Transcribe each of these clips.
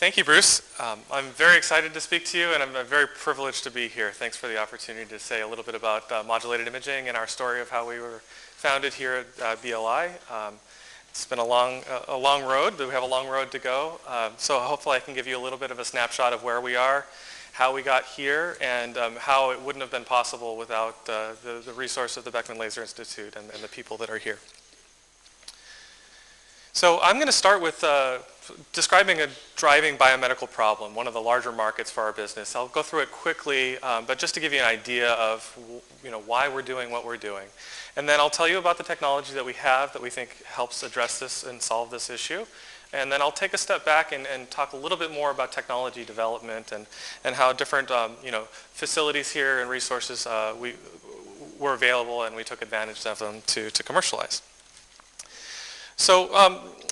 Thank you, Bruce. I'm very excited to speak to you, and I'm very privileged to be here. Thanks for the opportunity to say a little bit about modulated imaging and our story of how we were founded here at BLI. It's been a long road, but we have a long road to go. So hopefully I can give you a little bit of a snapshot of where we are, how we got here, and how it wouldn't have been possible without the resource of the Beckman Laser Institute and the people that are here. So I'm going to start with describing a driving biomedical problem, one of the larger markets for our business. I'll go through it quickly, but just to give you an idea of why we're doing what we're doing. And then I'll tell you about the technology that we have that we think helps address this and solve this issue. And then I'll take a step back and talk a little bit more about technology development and how different facilities here and resources were available, and we took advantage of them to commercialize. So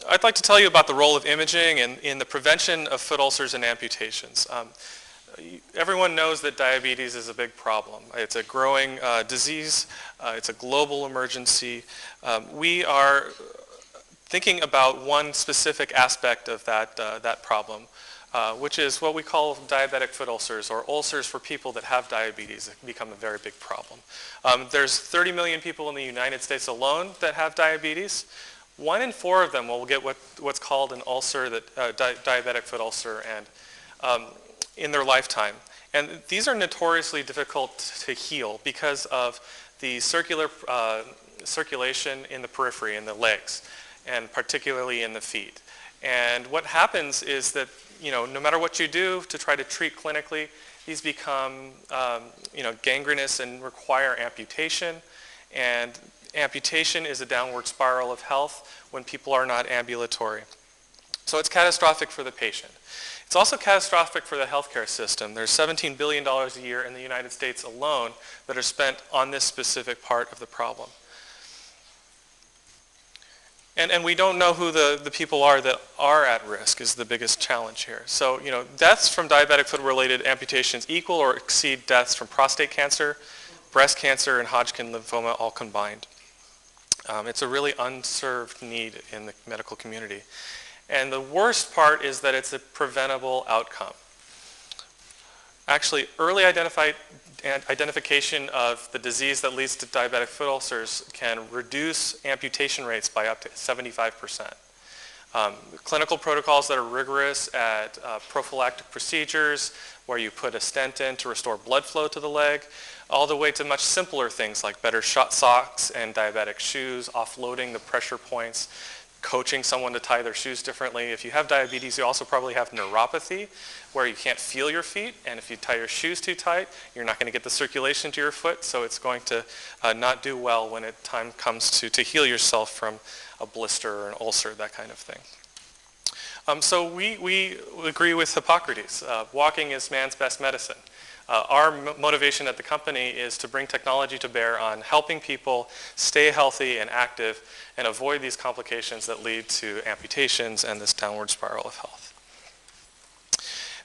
I'd like to tell you about the role of imaging in the prevention of foot ulcers and amputations. Everyone knows that diabetes is a big problem. It's a growing disease. It's a global emergency. We are thinking about one specific aspect of that problem, which is what we call diabetic foot ulcers, or ulcers for people that have diabetes. It can become a very big problem. There's 30 million people in the United States alone that have diabetes. 1 in 4 of them will get what's called an ulcer, diabetic foot ulcer, and in their lifetime. And these are notoriously difficult to heal because of the circulation in the periphery, in the legs, and particularly in the feet. And what happens is that no matter what you do to try to treat clinically, these become gangrenous and require amputation. And amputation is a downward spiral of health when people are not ambulatory. So it's catastrophic for the patient. It's also catastrophic for the healthcare system. There's $17 billion a year in the United States alone that are spent on this specific part of the problem. And we don't know who the people are that are at risk is the biggest challenge here. So, deaths from diabetic foot-related amputations equal or exceed deaths from prostate cancer, breast cancer, and Hodgkin lymphoma all combined. It's a really unserved need in the medical community. And the worst part is that it's a preventable outcome. Actually, early identification of the disease that leads to diabetic foot ulcers can reduce amputation rates by up to 75%. Clinical protocols that are rigorous at prophylactic procedures, where you put a stent in to restore blood flow to the leg, all the way to much simpler things like better shot socks and diabetic shoes, offloading the pressure points, coaching someone to tie their shoes differently. If you have diabetes, you also probably have neuropathy, where you can't feel your feet, and if you tie your shoes too tight, you're not going to get the circulation to your foot, so it's going to not do well when time comes to heal yourself from a blister or an ulcer, that kind of thing. So we agree with Hippocrates. Walking is man's best medicine. Our motivation at the company is to bring technology to bear on helping people stay healthy and active and avoid these complications that lead to amputations and this downward spiral of health.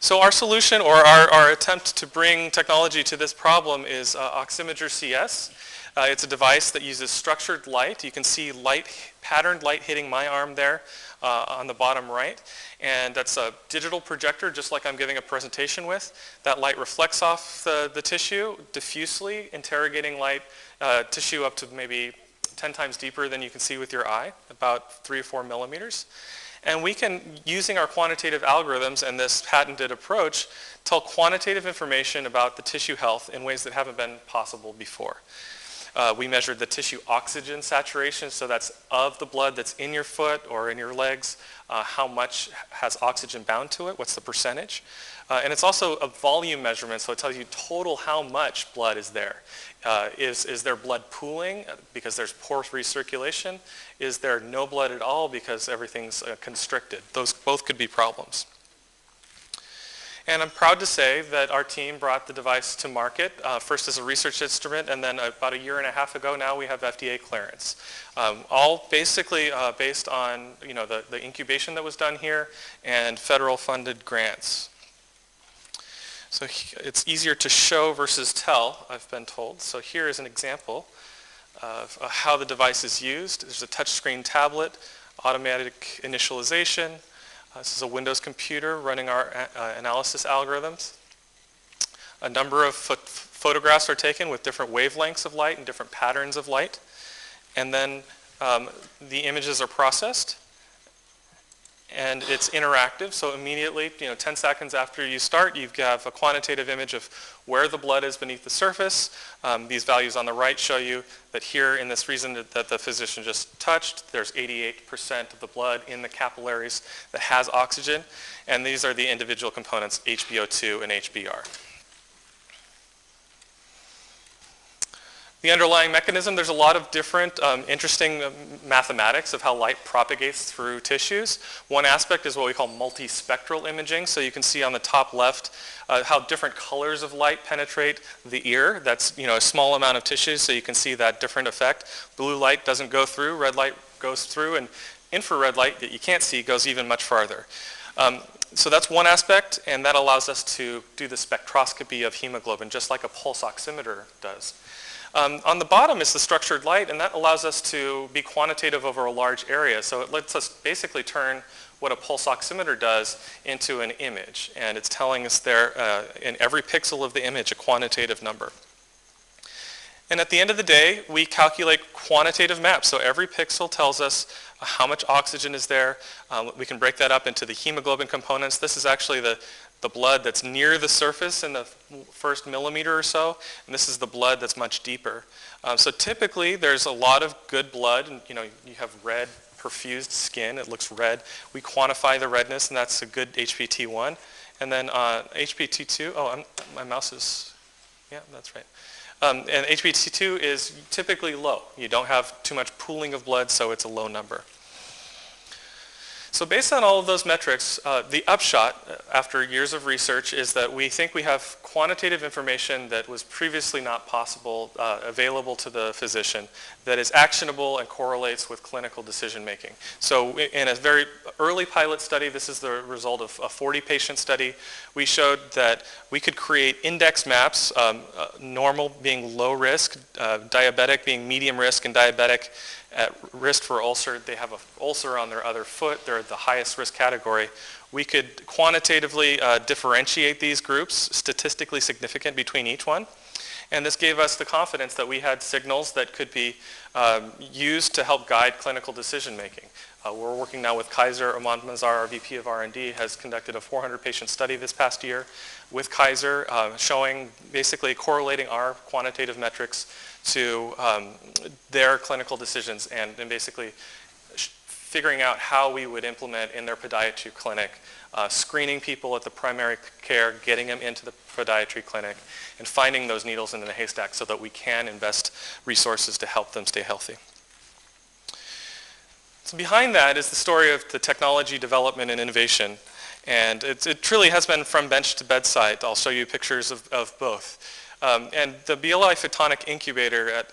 So our solution, or our attempt to bring technology to this problem, is Oximeter CS. It's a device that uses structured light. You can see patterned light hitting my arm there on the bottom right. And that's a digital projector, just like I'm giving a presentation with. That light reflects off the tissue diffusely, interrogating tissue up to maybe 10 times deeper than you can see with your eye, about 3 or 4 millimeters. And we can, using our quantitative algorithms and this patented approach, tell quantitative information about the tissue health in ways that haven't been possible before. We measured the tissue oxygen saturation, so that's of the blood that's in your foot or in your legs, how much has oxygen bound to it, what's the percentage. And it's also a volume measurement, so it tells you total how much blood is there. Is there blood pooling because there's poor recirculation? Is there no blood at all because everything's constricted? Those both could be problems. And I'm proud to say that our team brought the device to market, first as a research instrument, and then about 1.5 years ago now we have FDA clearance. All basically based on the incubation that was done here and federal funded grants. So it's easier to show versus tell, I've been told. So here is an example of how the device is used. There's a touchscreen tablet, automatic initialization, This is a Windows computer running our analysis algorithms. A number of photographs are taken with different wavelengths of light and different patterns of light. And then the images are processed. And it's interactive, so immediately, 10 seconds after you start, you have a quantitative image of where the blood is beneath the surface. These values on the right show you that here in this region that the physician just touched, there's 88% of the blood in the capillaries that has oxygen. And these are the individual components, HbO2 and HBr. The underlying mechanism, there's a lot of different interesting mathematics of how light propagates through tissues. One aspect is what we call multispectral imaging. So you can see on the top left how different colors of light penetrate the ear. That's a small amount of tissue, so you can see that different effect. Blue light doesn't go through, red light goes through, and infrared light that you can't see goes even much farther. So that's one aspect, and that allows us to do the spectroscopy of hemoglobin, just like a pulse oximeter does. On the bottom is the structured light, and that allows us to be quantitative over a large area. So it lets us basically turn what a pulse oximeter does into an image. And it's telling us there in every pixel of the image a quantitative number. And at the end of the day, we calculate quantitative maps. So every pixel tells us how much oxygen is there. We can break that up into the hemoglobin components. This is actually the blood that's near the surface in the first millimeter or so, and this is the blood that's much deeper. So typically there's a lot of good blood, and you have red perfused skin, it looks red. We quantify the redness, and that's a good HPT1. And then HPT2, my mouse is, yeah, that's right. And HPT2 is typically low. You don't have too much pooling of blood, so it's a low number. So based on all of those metrics, the upshot after years of research is that we think we have quantitative information that was previously not possible, available to the physician, that is actionable and correlates with clinical decision making. So in a very early pilot study, this is the result of a 40-patient study, we showed that we could create index maps, normal being low risk, diabetic being medium risk, and diabetic at risk for ulcer. They have an ulcer on their other foot. They're the highest risk category. We could quantitatively differentiate these groups, statistically significant between each one. And this gave us the confidence that we had signals that could be used to help guide clinical decision making. We're working now with Kaiser. Aman Mazar, our VP of R&D, has conducted a 400-patient study this past year with Kaiser, showing basically correlating our quantitative metrics to their clinical decisions and basically figuring out how we would implement in their podiatry clinic, screening people at the primary care, getting them into the podiatry clinic, and finding those needles in the haystack so that we can invest resources to help them stay healthy. So behind that is the story of the technology development and innovation. And it truly has been from bench to bedside. I'll show you pictures of both. And the BLI Photonic Incubator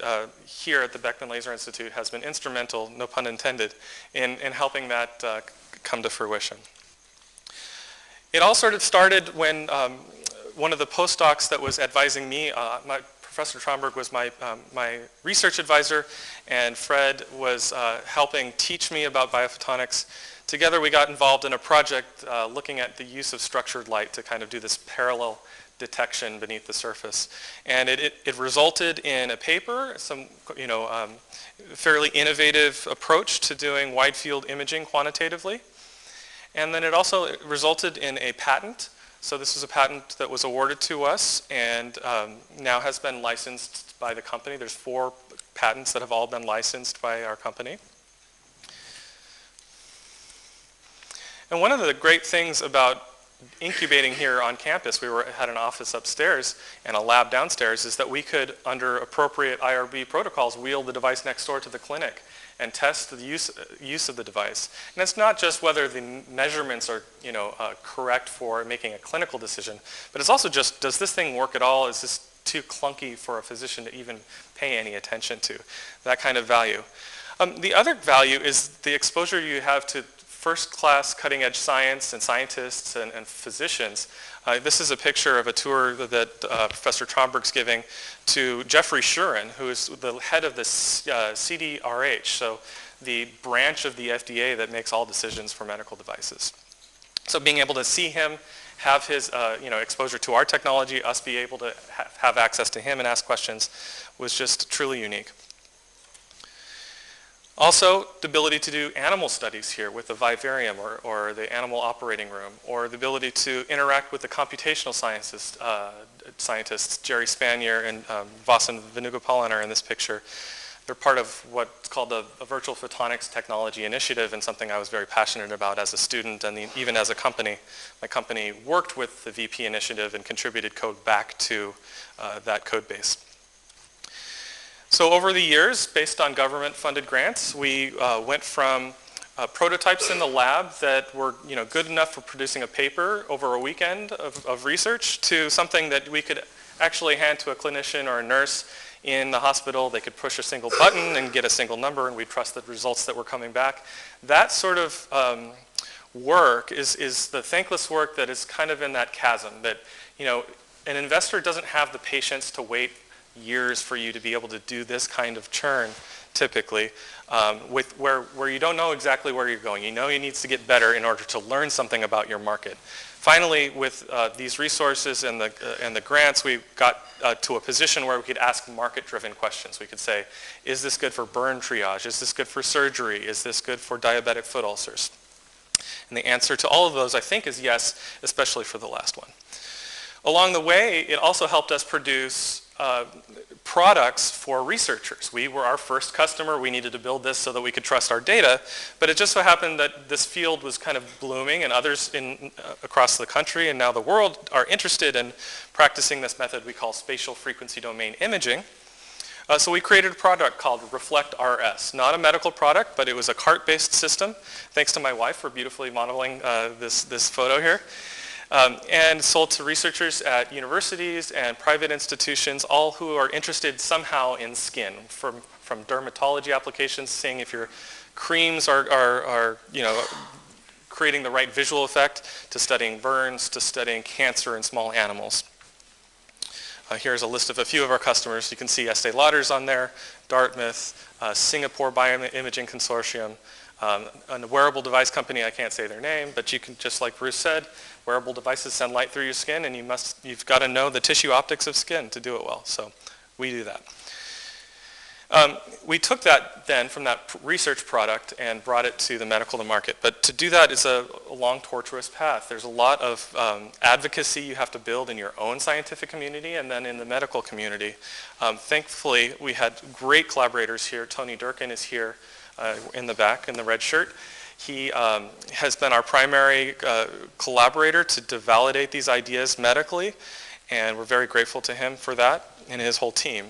here at the Beckman Laser Institute has been instrumental, no pun intended, in helping that come to fruition. It all sort of started when one of the postdocs that was advising me, Professor Tromberg was my research advisor, and Fred was helping teach me about biophotonics. Together we got involved in a project looking at the use of structured light to kind of do this parallel detection beneath the surface. And it resulted in a paper, some fairly innovative approach to doing wide field imaging quantitatively. And then it also resulted in a patent. So this is a patent that was awarded to us and now has been licensed by the company. There's 4 patents that have all been licensed by our company. And one of the great things about incubating here on campus, we had an office upstairs and a lab downstairs, is that we could, under appropriate IRB protocols, wheel the device next door to the clinic and test the use of the device. And it's not just whether the measurements are correct for making a clinical decision, but it's also just, does this thing work at all? Is this too clunky for a physician to even pay any attention to? That kind of value. The other value is the exposure you have to first-class cutting-edge science and scientists and physicians. This is a picture of a tour that Professor Tromberg's giving to Jeffrey Shuren, who is the head of the CDRH, so the branch of the FDA that makes all decisions for medical devices. So being able to see him, have his exposure to our technology, us be able to have access to him and ask questions was just truly unique. Also, the ability to do animal studies here with the vivarium or the animal operating room, or the ability to interact with the computational scientists, Jerry Spanier and Vasan Venugopal are in this picture. They're part of what's called a Virtual Photonics Technology Initiative, and something I was very passionate about as a student and even as a company. My company worked with the VP initiative and contributed code back to that code base. So over the years, based on government-funded grants, we went from prototypes in the lab that were good enough for producing a paper over a weekend of research to something that we could actually hand to a clinician or a nurse in the hospital. They could push a single button and get a single number, and we'd trust the results that were coming back. That sort of work is the thankless work that is kind of in that chasm that, an investor doesn't have the patience to wait years for you to be able to do this kind of churn, typically, where you don't know exactly where you're going. You know you need to get better in order to learn something about your market. Finally, with these resources and the grants, we got to a position where we could ask market-driven questions. We could say, is this good for burn triage? Is this good for surgery? Is this good for diabetic foot ulcers? And the answer to all of those, I think, is yes, especially for the last one. Along the way, it also helped us produce products for researchers. We were our first customer. We needed to build this so that we could trust our data. But it just so happened that this field was kind of blooming, and others across the country and now the world are interested in practicing this method we call spatial frequency domain imaging. So we created a product called Reflect RS. Not a medical product, but it was a cart-based system. Thanks to my wife for beautifully modeling this photo here. And sold to researchers at universities and private institutions, all who are interested somehow in skin, from dermatology applications, seeing if your creams are creating the right visual effect, to studying burns, to studying cancer in small animals. Here's a list of a few of our customers. You can see Estee Lauder's on there, Dartmouth, Singapore Bioimaging Consortium, a wearable device company, I can't say their name, but you can, just like Bruce said, wearable devices send light through your skin, and you've got to know the tissue optics of skin to do it well. So we do that. We took that then from that research product and brought it to the medical market. But to do that is a long, tortuous path. There's a lot of advocacy you have to build in your own scientific community and then in the medical community. Thankfully, we had great collaborators here. Tony Durkin is here in the back in the red shirt. He has been our primary collaborator to validate these ideas medically, and we're very grateful to him for that and his whole team.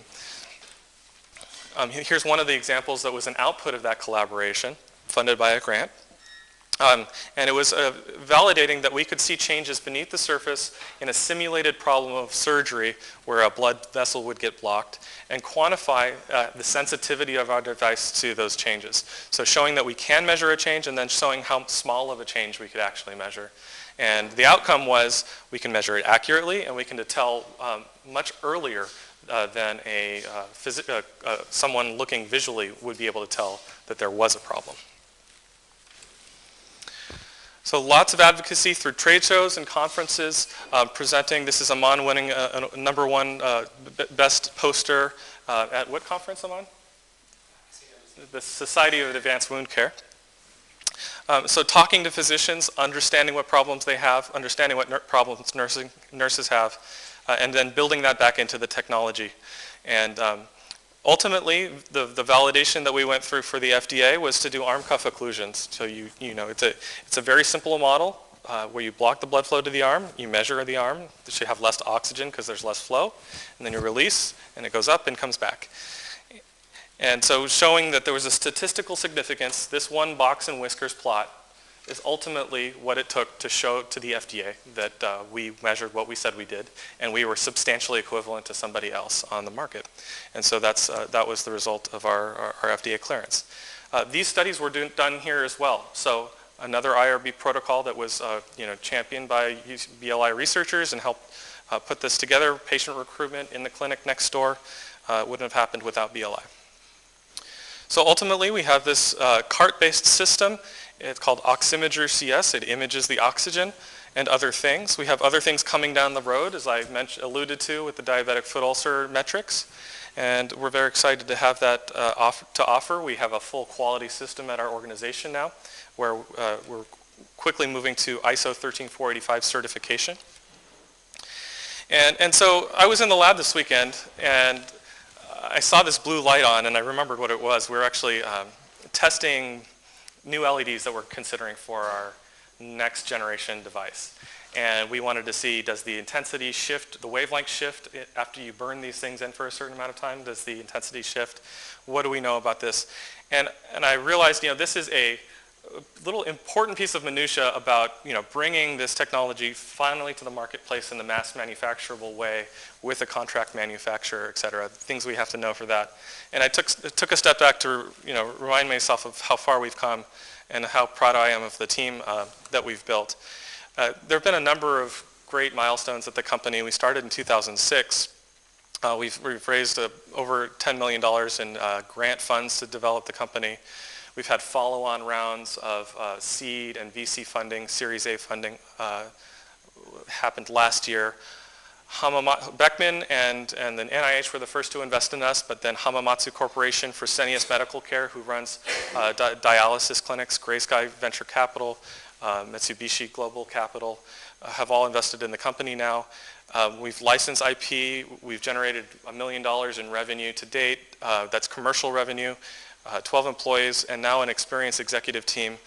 Here's one of the examples that was an output of that collaboration, funded by a grant. And it was validating that we could see changes beneath the surface in a simulated problem of surgery where a blood vessel would get blocked, and quantify the sensitivity of our device to those changes. So showing that we can measure a change, and then showing how small of a change we could actually measure. And the outcome was we can measure it accurately, and we can tell much earlier than someone looking visually would be able to tell that there was a problem. So lots of advocacy through trade shows and conferences, presenting. This is Aman winning a #1 best poster at what conference, Aman? The Society of Advanced Wound Care. So talking to physicians, understanding what problems they have, understanding what problems nurses have, and then building that back into the technology. And ultimately, the validation that we went through for the FDA was to do arm cuff occlusions. So it's a very simple model where you block the blood flow to the arm, you measure the arm, it should have less oxygen because there's less flow, and then you release, and it goes up and comes back. And so showing that there was a statistical significance, this one box and whiskers plot is ultimately what it took to show to the FDA that we measured what we said we did, and we were substantially equivalent to somebody else on the market. And so that was the result of our FDA clearance. These studies were done here as well. So another IRB protocol that was championed by BLI researchers and helped put this together. Patient recruitment in the clinic next door wouldn't have happened without BLI. So ultimately, we have this cart-based system, It's called Oximeter CS. It images the oxygen and other things. We have other things coming down the road, as I alluded to with the diabetic foot ulcer metrics. And we're very excited to have that to offer. We have a full quality system at our organization now, where we're quickly moving to ISO 13485 certification. And so I was in the lab this weekend, and I saw this blue light on, and I remembered what it was. We were actually testing new LEDs that we're considering for our next generation device. And we wanted to see, does the intensity shift, the wavelength shift after you burn these things in for a certain amount of time? Does the intensity shift? What do we know about this? And I realized, this is a little important piece of minutia about, bringing this technology finally to the marketplace in the mass manufacturable way with a contract manufacturer, et cetera, things we have to know for that. And I took a step back to, remind myself of how far we've come and how proud I am of the team that we've built. There have been a number of great milestones at the company. We started in 2006. We've raised over $10 million in grant funds to develop the company. We've had follow-on rounds of seed and VC funding, Series A funding happened last year. Beckman and the NIH were the first to invest in us, but then Hamamatsu Corporation, Fresenius Medical Care, who runs dialysis clinics, Gray Sky Venture Capital, Mitsubishi Global Capital, have all invested in the company now. We've licensed IP. We've generated $1 million in revenue to date. That's commercial revenue, 12 employees, and now an experienced executive team.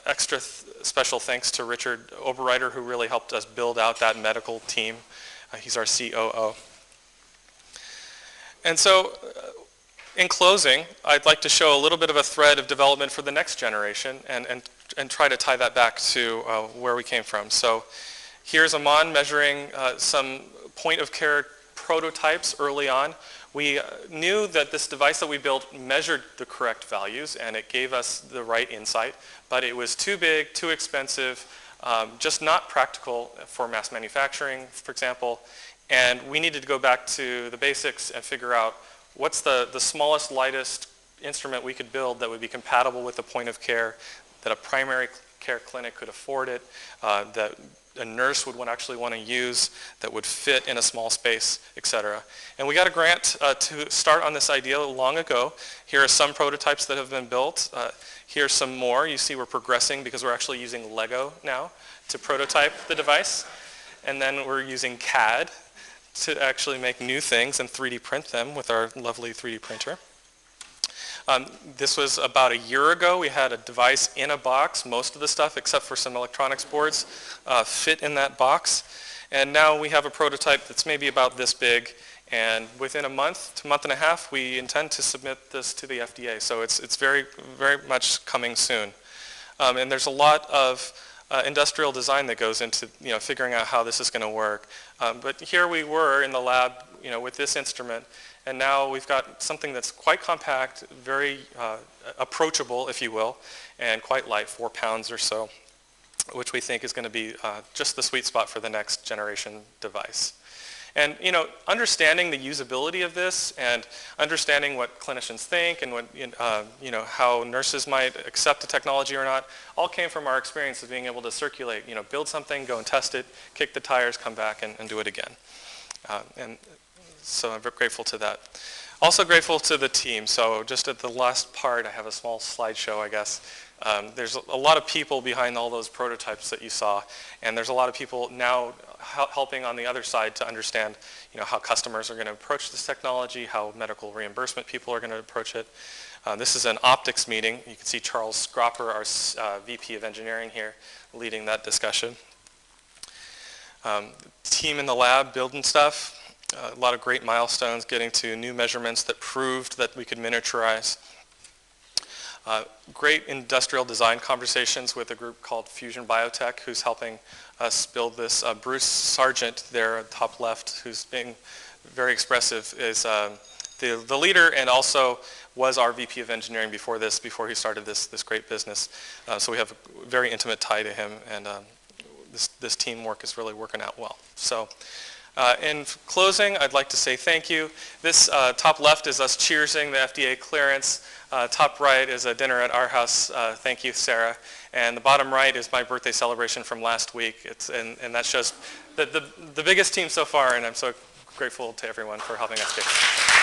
Extra special thanks to Richard Oberreiter, who really helped us build out that medical team. He's our COO. And so, in closing, I'd like to show a little bit of a thread of development for the next generation and try to tie that back to where we came from. So here's Aman measuring some point-of-care prototypes early on. We knew that this device that we built measured the correct values, and it gave us the right insight, but it was too big, too expensive, just not practical for mass manufacturing, for example, and we needed to go back to the basics and figure out what's the smallest, lightest instrument we could build that would be compatible with the point of care, that a primary care clinic could afford it, that a nurse would actually want to use, that would fit in a small space, et cetera. And we got a grant to start on this idea long ago. Here are some prototypes that have been built. Here's some more. You see we're progressing because we're actually using Lego now to prototype the device. And then we're using CAD to actually make new things and 3D print them with our lovely 3D printer. This was about a year ago. We had a device in a box. Most of the stuff, except for some electronics boards, fit in that box. And now we have a prototype that's maybe about this big. And within a month to month and a half, we intend to submit this to the FDA. So it's very, very much coming soon. And there's a lot of industrial design that goes into figuring out how this is going to work. But here we were in the lab with this instrument. And now we've got something that's quite compact, very approachable, if you will, and quite light, 4 pounds or so, which we think is going to be just the sweet spot for the next generation device. And understanding the usability of this and understanding what clinicians think and what how nurses might accept the technology or not, all came from our experience of being able to circulate, build something, go and test it, kick the tires, come back and do it again. And so I'm very grateful to that. Also grateful to the team. So just at the last part, I have a small slideshow, I guess. There's a lot of people behind all those prototypes that you saw, and there's a lot of people now helping on the other side to understand how customers are going to approach this technology, how medical reimbursement people are going to approach it. This is an optics meeting. You can see Charles Scropper, our VP of Engineering here, leading that discussion. Team in the lab building stuff. A lot of great milestones, getting to new measurements that proved that we could miniaturize. Great industrial design conversations with a group called Fusion Biotech, who's helping us build this. Bruce Sargent there, top left, who's being very expressive, is the leader and also was our VP of Engineering before he started this great business. So we have a very intimate tie to him, and this teamwork is really working out well. So In closing, I'd like to say thank you. This top left is us cheersing the FDA clearance. Top right is a dinner at our house. Thank you, Sarah. And the bottom right is my birthday celebration from last week. And that shows the biggest team so far, and I'm so grateful to everyone for helping us get here.